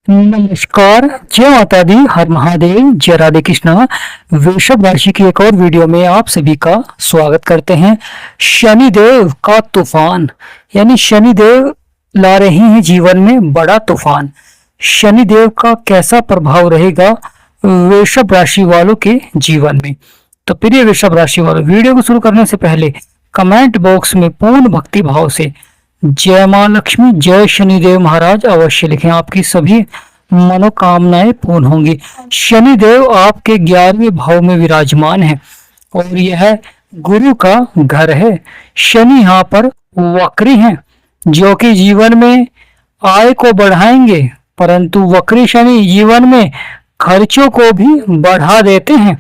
नमस्कार। जय माता दी, हर महादेव, जय राधे कृष्णा। वृषभ राशि की एक और वीडियो में आप सभी का स्वागत करते हैं। शनिदेव का तूफान यानी शनिदेव ला रहे हैं जीवन में बड़ा तूफान। शनिदेव का कैसा प्रभाव रहेगा वृषभ राशि वालों के जीवन में। तो प्रिय वृषभ राशि वालों, वीडियो को शुरू करने से पहले कमेंट बॉक्स में पूर्ण भक्ति भाव से जय मां लक्ष्मी, जय शनिदेव महाराज अवश्य लिखें। आपकी सभी मनोकामनाएं पूर्ण होंगी। शनिदेव आपके 11वें भाव में विराजमान है और यह गुरु का घर है। शनि यहाँ पर वक्री हैं जो कि जीवन में आय को बढ़ाएंगे, परंतु वक्री शनि जीवन में खर्चों को भी बढ़ा देते हैं,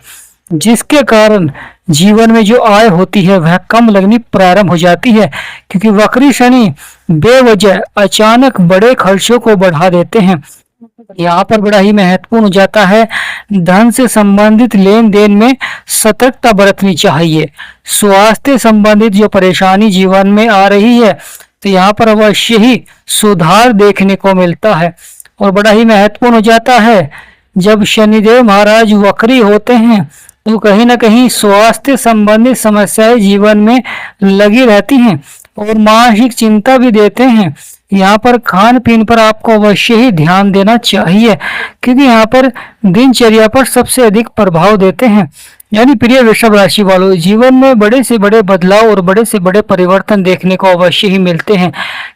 जिसके कारण जीवन में जो आय होती है वह कम लगनी प्रारंभ हो जाती है, क्योंकि वक्री शनि बेवजह अचानक बड़े खर्चों को बढ़ा देते हैं। यहाँ पर बड़ा ही महत्वपूर्ण हो जाता है धन से संबंधित लेन देन में सतर्कता बरतनी चाहिए। स्वास्थ्य संबंधित जो परेशानी जीवन में आ रही है तो यहाँ पर अवश्य ही सुधार देखने को मिलता है। और बड़ा ही महत्वपूर्ण हो जाता है जब शनिदेव महाराज वक्री होते हैं तो कहीं ना कहीं स्वास्थ्य संबंधित समस्याएं जीवन में लगी रहती हैं और मानसिक चिंता भी देते हैं। यहाँ पर खान पीन पर आपको अवश्य ही ध्यान देना चाहिए, क्योंकि यहाँ पर दिनचर्या पर सबसे अधिक प्रभाव देते हैं। यानी प्रिय वृषभ राशि वालों, जीवन में बड़े से बड़े बदलाव और बड़े से बड़े परिवर्तन देखने को अवश्य ही मिलते हैं,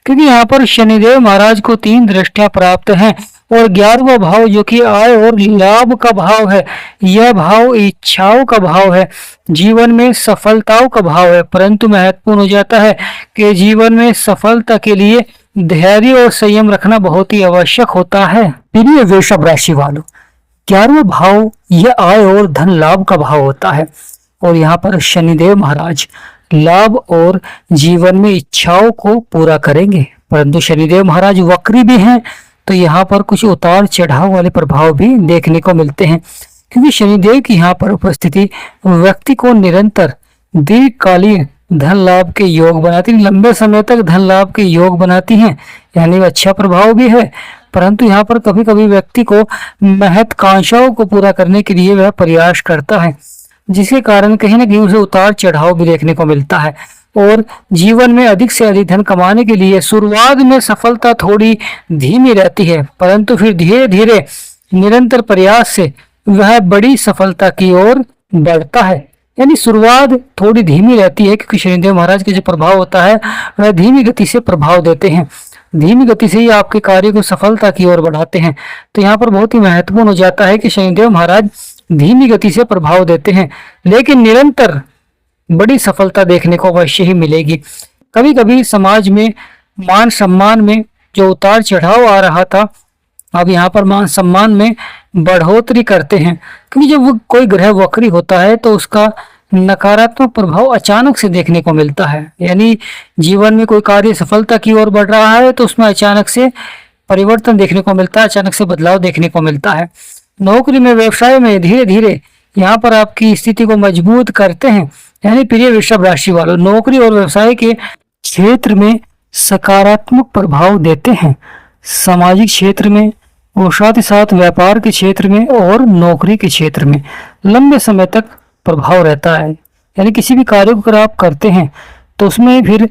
क्योंकि यहाँ पर शनिदेव महाराज को 3 दृष्टियां प्राप्त हैं और 11वां भाव जो कि आय और लाभ का भाव है, यह भाव इच्छाओं का भाव है, जीवन में सफलताओं का भाव है। परंतु महत्वपूर्ण हो जाता है कि जीवन में सफलता के लिए धैर्य और संयम रखना बहुत ही आवश्यक होता है। प्रिय वृषभ राशि वालों, 11वां भाव यह आय और धन लाभ का भाव होता है और यहाँ पर शनिदेव महाराज लाभ और जीवन में इच्छाओं को पूरा करेंगे, परंतु शनिदेव महाराज वक्री भी हैं तो यहाँ पर कुछ उतार चढ़ाव वाले प्रभाव भी देखने को मिलते हैं, क्योंकि शनिदेव की यहाँ पर उपस्थिति व्यक्ति को निरंतर दीर्घकालीन धन लाभ के योग बनाती, लंबे समय तक धन लाभ के योग बनाती हैं। यानी अच्छा प्रभाव भी है, परंतु यहाँ पर कभी कभी व्यक्ति को महत्वाकांक्षाओं को पूरा करने के लिए वह प्रयास करता है, जिसके कारण कहीं ना कहीं उसे उतार चढ़ाव भी देखने को मिलता है। और जीवन में अधिक से अधिक धन कमाने के लिए शुरुआत में सफलता थोड़ी धीमी रहती है, परंतु फिर धीरे धीरे निरंतर प्रयास से वह बड़ी सफलता की ओर बढ़ता है। यानी शुरुआत थोड़ी धीमी रहती है, क्योंकि शनिदेव महाराज का जो प्रभाव होता है वह धीमी गति से प्रभाव देते हैं, धीमी गति से ही आपके कार्य को सफलता की ओर बढ़ाते हैं। तो यहाँ पर बहुत ही महत्वपूर्ण हो जाता है कि शनिदेव महाराज धीमी गति से प्रभाव देते हैं, लेकिन निरंतर बड़ी सफलता देखने को अवश्य ही मिलेगी। कभी कभी समाज में मान सम्मान में जो उतार चढ़ाव आ रहा था, अब यहाँ पर मान सम्मान में बढ़ोतरी करते हैं, क्योंकि जब वो कोई ग्रह वक्री होता है तो उसका नकारात्मक प्रभाव अचानक से देखने को मिलता है। यानी जीवन में कोई कार्य सफलता की ओर बढ़ रहा है तो उसमें अचानक से परिवर्तन देखने को मिलता है, अचानक से बदलाव देखने को मिलता है। नौकरी में, व्यवसाय में धीरे धीरे यहाँ पर आपकी स्थिति को मजबूत करते हैं। यानी प्रिय वृषभ राशि वालों, नौकरी और व्यवसाय के क्षेत्र में सकारात्मक प्रभाव देते हैं, सामाजिक क्षेत्र में और साथ ही साथ व्यापार के क्षेत्र में और नौकरी के क्षेत्र में लंबे समय तक प्रभाव रहता है। यानी किसी भी कार्य को अगर आप करते हैं तो उसमें फिर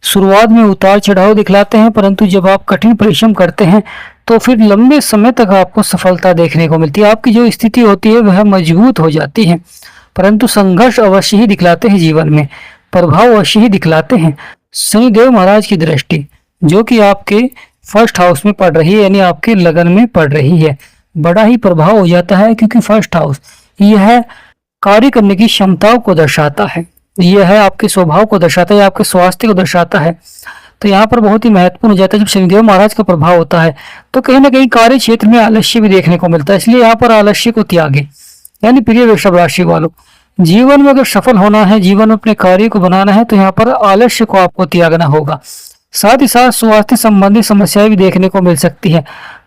शुरुआत में उतार चढ़ाव दिखलाते हैं, परंतु जब आप कठिन परिश्रम करते हैं तो फिर लंबे समय तक आपको सफलता देखने को मिलती है। आपकी जो स्थिति होती है वह मजबूत हो जाती है, परंतु संघर्ष अवश्य ही दिखलाते हैं, जीवन में प्रभाव अवश्य ही दिखलाते हैं। शनिदेव महाराज की दृष्टि जो कि आपके फर्स्ट हाउस में पड़ रही है, यानी आपके लगन में पड़ रही है, बड़ा ही प्रभाव हो जाता है, क्योंकि फर्स्ट हाउस यह कार्य करने की क्षमताओं को दर्शाता है, यह है आपके स्वभाव को दर्शाता है, आपके स्वास्थ्य को दर्शाता है। तो यहाँ पर बहुत ही महत्वपूर्ण हो जाता है जब शनिदेव महाराज का प्रभाव होता है तो कहीं ना कहीं कार्य क्षेत्र में आलस्य भी देखने को मिलता है, इसलिए यहाँ पर आलस्य को त्यागे। यानी प्रिय वृषभ राशि वालों, जीवन में अगर सफल होना है, जीवन में अपने कार्य को बनाना है तो यहाँ पर आलस्य को आपको त्यागना होगा। साथ ही साथ स्वास्थ्य संबंधी समस्याएं भी देखने को मिल सकती है,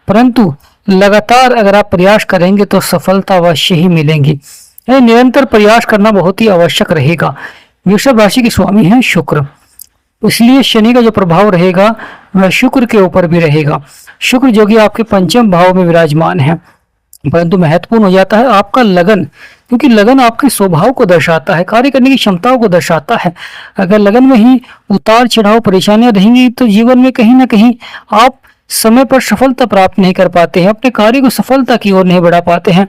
परंतु लगातार अगर आप प्रयास करेंगे तो सफलता अवश्य ही मिलेंगी। निरंतर प्रयास करना बहुत ही आवश्यक रहेगा। वृषभ राशि के स्वामी हैं शुक्र इसलिए शनि का जो प्रभाव रहेगा वह शुक्र के ऊपर भी रहेगा। शुक्र जो कि आपके पंचम भाव में विराजमान है, परंतु महत्वपूर्ण हो जाता है आपका लगन, क्योंकि लगन आपके स्वभाव को दर्शाता है, कार्य करने की क्षमताओं को दर्शाता है। अगर लगन में ही उतार चढ़ाव परेशानियां रहेंगी तो जीवन में कहीं ना कहीं आप समय पर सफलता प्राप्त नहीं कर पाते हैं, अपने कार्य को सफलता की ओर नहीं बढ़ा पाते हैं।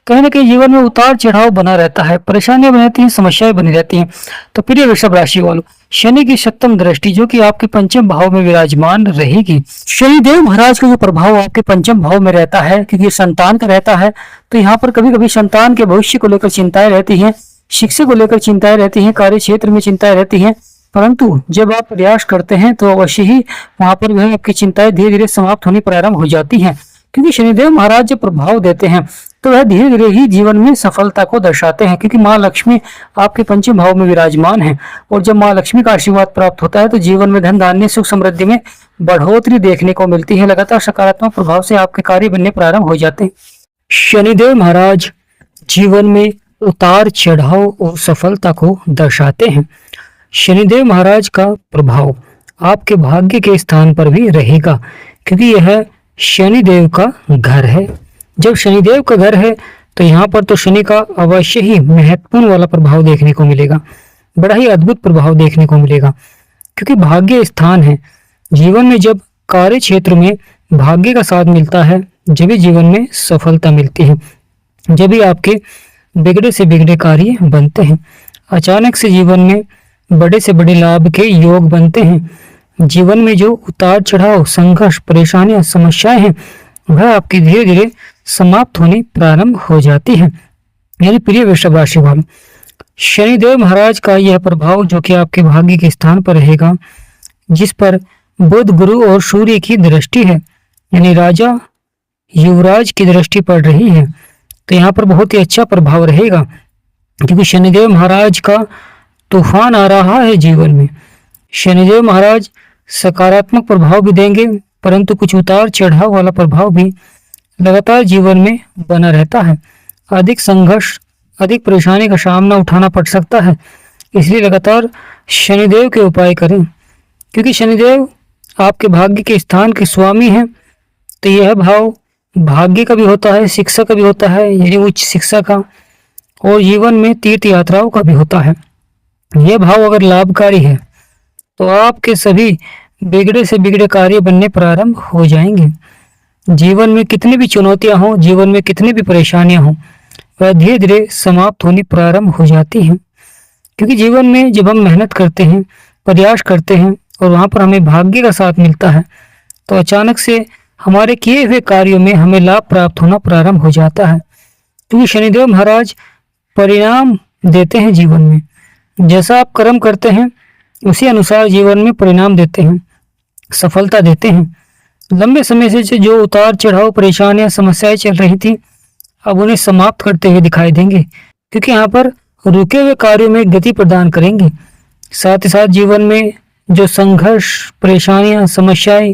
कहीं ना कहीं जीवन में उतार चढ़ाव बना रहता है, परेशानियां बनी रहती हैं, समस्याएं बनी रहती हैं। तो प्रिय वृषभ राशि वालों, शनि की सप्तम दृष्टि जो कि आपके पंचम भाव में विराजमान रहेगी। शनिदेव महाराज का जो प्रभाव आपके पंचम भाव में रहता है, क्योंकि संतान का रहता है, तो यहाँ पर कभी कभी संतान के भविष्य को लेकर चिंताएं रहती हैं, शिक्षा को लेकर चिंताएं रहती हैं, कार्य क्षेत्र में चिंताएं रहती हैं। परंतु जब आप प्रयास करते हैं तो अवश्य ही वहां पर वह आपकी चिंताएं धीरे धीरे समाप्त होनी प्रारंभ हो जाती हैं, क्योंकि शनिदेव महाराज जब प्रभाव देते हैं तो वह धीरे धीरे ही जीवन में सफलता को दर्शाते हैं, क्योंकि माँ लक्ष्मी आपके पंचम भाव में विराजमान है। और जब माँ लक्ष्मी का आशीर्वाद प्राप्त होता है तो जीवन में धन धान्य सुख समृद्धि में बढ़ोतरी देखने को मिलती है। लगातार सकारात्मक प्रभाव से आपके कार्य बनने प्रारंभ हो जाते हैं। शनिदेव महाराज जीवन में उतार चढ़ाव और सफलता को दर्शाते हैं। शनिदेव महाराज का प्रभाव आपके भाग्य के स्थान पर भी रहेगा, क्योंकि यह शनिदेव का घर है। जब शनिदेव का घर है तो यहाँ पर तो शनि का अवश्य ही महत्वपूर्ण वाला प्रभाव देखने को मिलेगा, बड़ा ही अद्भुत प्रभाव देखने को मिलेगा, क्योंकि भाग्य स्थान है। जीवन में जब कार्य क्षेत्र में भाग्य का साथ मिलता है, जब भी जीवन में सफलता मिलती है, जब भी आपके बिगड़े से बिगड़े कार्य बनते हैं, अचानक से जीवन में बड़े से बड़े लाभ के योग बनते हैं। जीवन में जो उतार चढ़ाव, संघर्ष, परेशानियां, समस्याएं हैं, वह आपकी धीरे धीरे समाप्त होनी प्रारंभ हो जाती है। यानी प्रिय वृषभ राशि वालों, शनिदेव महाराज का यह प्रभाव जो कि आपके भाग्य के स्थान पर रहेगा, जिस पर बुध, गुरु और सूर्य की दृष्टि है, यानी राजा युवराज की दृष्टि पड़ रही है, तो यहाँ पर बहुत ही अच्छा प्रभाव रहेगा, क्योंकि शनिदेव महाराज का तूफान आ रहा है जीवन में। शनिदेव महाराज सकारात्मक प्रभाव भी देंगे, परंतु कुछ उतार चढ़ाव वाला प्रभाव भी लगातार जीवन में बना रहता है। अधिक संघर्ष, अधिक परेशानी का सामना उठाना पड़ सकता है, इसलिए लगातार शनिदेव के उपाय करें, क्योंकि शनिदेव आपके भाग्य के स्थान के स्वामी हैं। तो यह भाव भाग्य का भी होता है, शिक्षा का भी होता है, यानी उच्च शिक्षा का, और जीवन में तीर्थ यात्राओं का भी होता है। यह भाव अगर लाभकारी है तो आपके सभी बिगड़े से बिगड़े कार्य बनने प्रारंभ हो जाएंगे। जीवन में कितनी भी चुनौतियां हों, जीवन में कितनी भी परेशानियां हों, वह धीरे धीरे समाप्त होनी प्रारंभ हो जाती हैं, क्योंकि जीवन में जब हम मेहनत करते हैं, प्रयास करते हैं और वहां पर हमें भाग्य का साथ मिलता है, तो अचानक से हमारे किए हुए कार्यों में हमें लाभ प्राप्त होना प्रारंभ हो जाता है, क्योंकि शनिदेव महाराज परिणाम देते हैं जीवन में। जैसा आप कर्म करते हैं उसी अनुसार जीवन में परिणाम देते हैं, सफलता देते हैं। लंबे समय से जो उतार चढ़ाव, परेशानियां, समस्याएं चल रही थी, अब उन्हें समाप्त करते हुए दिखाई देंगे, क्योंकि यहाँ पर रुके हुए कार्यों में गति प्रदान करेंगे। साथ ही साथ जीवन में जो संघर्ष, परेशानियां, समस्याएं,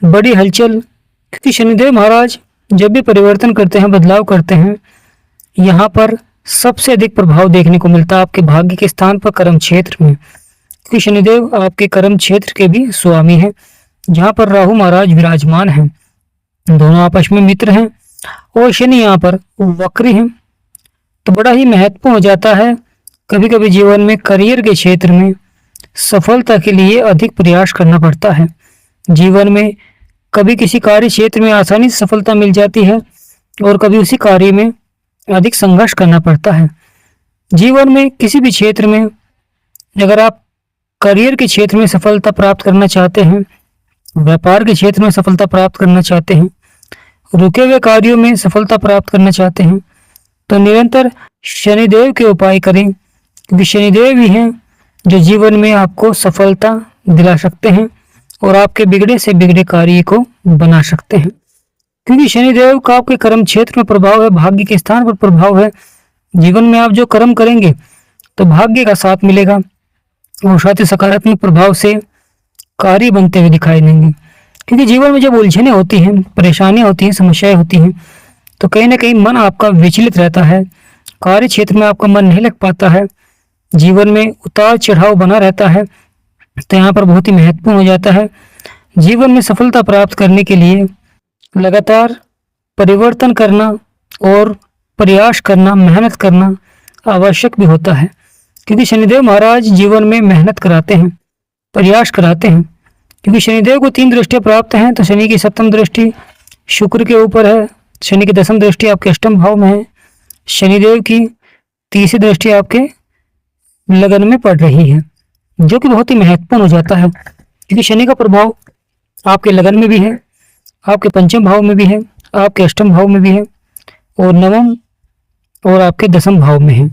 बड़ी हलचल, क्योंकि शनिदेव महाराज जब भी परिवर्तन करते हैं, बदलाव करते हैं, यहाँ पर सबसे अधिक प्रभाव देखने को मिलता है आपके भाग्य के स्थान पर, कर्म क्षेत्र में, क्योंकि शनिदेव आपके कर्म क्षेत्र के भी स्वामी हैं, जहाँ पर राहु महाराज विराजमान हैं। दोनों आपस में मित्र हैं और शनि यहाँ पर वक्री हैं, तो बड़ा ही महत्वपूर्ण हो जाता है। कभी कभी जीवन में करियर के क्षेत्र में सफलता के लिए अधिक प्रयास करना पड़ता है। जीवन में कभी किसी कार्य क्षेत्र में आसानी से सफलता मिल जाती है और कभी उसी कार्य में अधिक संघर्ष करना पड़ता है। जीवन में किसी भी क्षेत्र में अगर आप करियर के क्षेत्र में सफलता प्राप्त करना चाहते हैं, व्यापार के क्षेत्र में सफलता प्राप्त करना चाहते हैं, रुके हुए कार्यों में सफलता प्राप्त करना चाहते हैं, तो निरंतर शनिदेव के उपाय करें, क्योंकि शनिदेव ही हैं जो जीवन में आपको सफलता दिला सकते हैं और आपके बिगड़े से बिगड़े कार्य को बना सकते हैं। क्योंकि शनिदेव का आपके कर्म क्षेत्र में प्रभाव है, भाग्य के स्थान पर प्रभाव है। जीवन में आप जो कर्म करेंगे तो भाग्य का साथ मिलेगा और साथ ही सकारात्मक प्रभाव से कार्य बनते हुए दिखाई देंगे। क्योंकि जीवन में जब उलझने होती हैं, परेशानियां होती हैं, समस्याएं होती हैं, तो कहीं ना कहीं मन आपका विचलित रहता है, कार्य क्षेत्र में आपका मन नहीं लग पाता है, जीवन में उतार चढ़ाव बना रहता है, तो यहाँ पर बहुत ही महत्वपूर्ण हो जाता है। जीवन में सफलता प्राप्त करने के लिए लगातार परिवर्तन करना और प्रयास करना, मेहनत करना आवश्यक भी होता है, क्योंकि शनिदेव महाराज जीवन में मेहनत कराते हैं, प्रयास कराते हैं। क्योंकि शनिदेव को 3 दृष्टियां प्राप्त हैं। तो शनि की 7वीं दृष्टि शुक्र के ऊपर है, शनि की 10वीं दृष्टि आपके 8वें भाव में है, शनिदेव की 30वीं दृष्टि आपके लगन में पड़ रही है, जो कि बहुत ही महत्वपूर्ण हो जाता है। क्योंकि शनि का प्रभाव आपके लगन में भी है, आपके 5वें भाव में भी है, आपके 8वें भाव में भी है और 9वें और आपके 10वें भाव में है,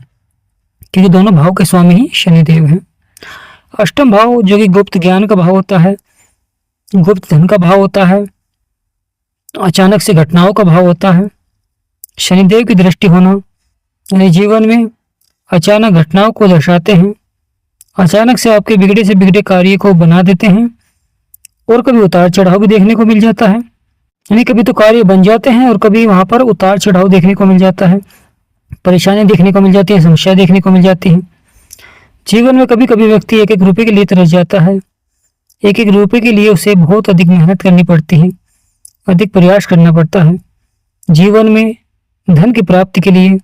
क्योंकि दोनों भाव के स्वामी ही शनिदेव हैं। 8वां भाव जो कि गुप्त ज्ञान का भाव होता है, गुप्त धन का भाव होता है, अचानक से घटनाओं का भाव होता है। शनिदेव की दृष्टि होना यानी जीवन में अचानक घटनाओं को दर्शाते हैं, अचानक से आपके बिगड़े से बिगड़े कार्य को बना देते हैं और कभी उतार चढ़ाव भी देखने को मिल जाता है। यानी कभी तो कार्य बन जाते हैं और कभी वहां पर उतार चढ़ाव देखने को मिल जाता है, परेशानियां देखने को मिल जाती हैं, समस्या देखने को मिल जाती है। जीवन में कभी कभी व्यक्ति एक एक रुपए के लिए तरस जाता है, एक एक रुपए के लिए उसे बहुत अधिक मेहनत करनी पड़ती है, अधिक प्रयास करना पड़ता है जीवन में धन की प्राप्ति के लिए।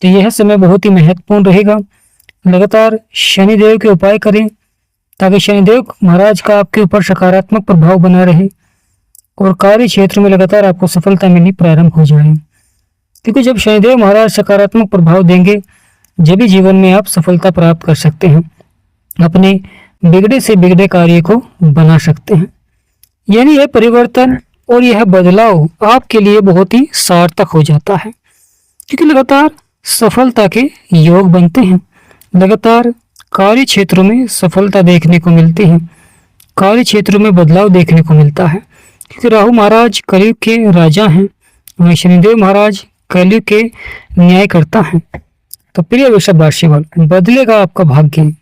तो यह समय बहुत ही महत्वपूर्ण रहेगा। लगातार शनिदेव के उपाय करें ताकि शनिदेव महाराज का आपके ऊपर सकारात्मक प्रभाव बना रहे और कार्य क्षेत्र में लगातार आपको सफलता मिलनी प्रारंभ हो जाए। क्योंकि जब शनिदेव महाराज सकारात्मक प्रभाव देंगे, जब भी जीवन में आप सफलता प्राप्त कर सकते हैं, अपने बिगड़े से बिगड़े कार्य को बना सकते हैं। यानी यह परिवर्तन और यह बदलाव आपके लिए बहुत ही सार्थक हो जाता है, क्योंकि लगातार सफलता के योग बनते हैं, लगातार कार्य क्षेत्रों में सफलता देखने को मिलती है, कार्य क्षेत्रों में बदलाव देखने को मिलता है। क्योंकि राहु महाराज कलयुग के राजा हैं, वहीं शनिदेव महाराज कलयुग के न्याय करता है। तो प्रिय वृषभ राशि वालों, बदलेगा आपका भाग्य।